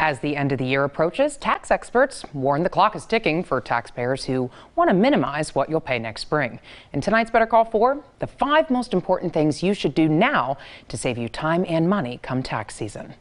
As the end of the year approaches, tax experts warn the clock is ticking for taxpayers who want to minimize what you'll pay next spring. In tonight's Better Call 4, the 5 most important things you should do now to save you time and money come tax season.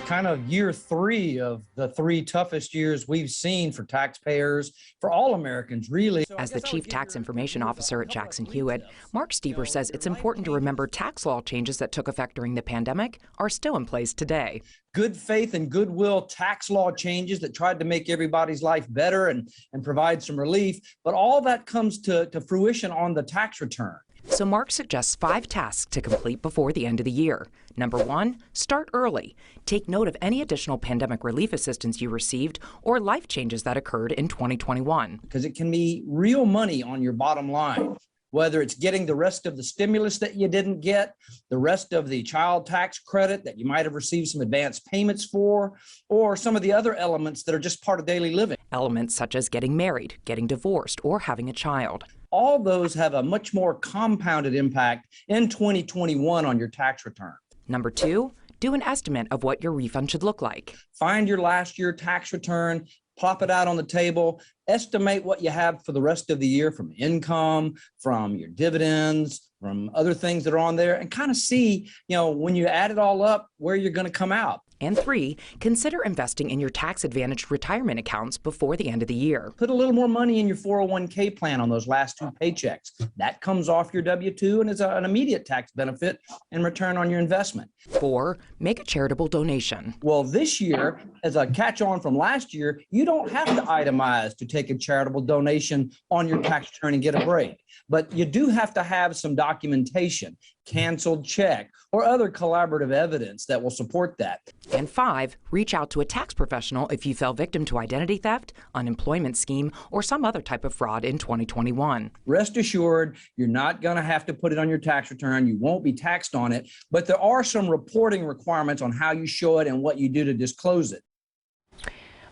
Kind of year 3 of the 3 toughest years we've seen for taxpayers, for all Americans, really. As the Chief Tax Information Officer at Jackson Hewitt, Mark Stever says it's important to remember tax law changes that took effect during the pandemic are still in place today. Good faith and goodwill tax law changes that tried to make everybody's life better and provide some relief, but all that comes to fruition on the tax return. So Mark suggests 5 tasks to complete before the end of the year. Number 1, start early. Take note of any additional pandemic relief assistance you received or life changes that occurred in 2021. Because it can be real money on your bottom line, whether it's getting the rest of the stimulus that you didn't get, the rest of the child tax credit that you might have received some advance payments for, or some of the other elements that are just part of daily living. Elements such as getting married, getting divorced, or having a child. All those have a much more compounded impact in 2021 on your tax return. Number 2, do an estimate of what your refund should look like. Find your last year tax return, plop it out on the table, estimate what you have for the rest of the year from income, from your dividends, from other things that are on there, and kind of see, when you add it all up, where you're going to come out. And 3, consider investing in your tax-advantaged retirement accounts before the end of the year. Put a little more money in your 401k plan on those last 2 paychecks. That comes off your W-2 and is an immediate tax benefit and return on your investment. 4, make a charitable donation. Well, this year, as a catch-on from last year, you don't have to itemize to take a charitable donation on your tax return and get a break. But you do have to have some documentation, canceled check, or other collaborative evidence that will support that. And 5, reach out to a tax professional if you fell victim to identity theft, unemployment scheme, or some other type of fraud in 2021. Rest assured, you're not going to have to put it on your tax return. You won't be taxed on it, but there are some reporting requirements on how you show it and what you do to disclose it.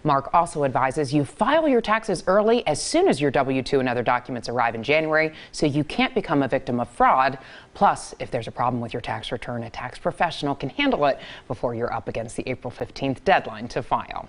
Mark also advises you file your taxes early as soon as your W-2 and other documents arrive in January so you can't become a victim of fraud. Plus, if there's a problem with your tax return, a tax professional can handle it before you're up against the April 15th deadline to file.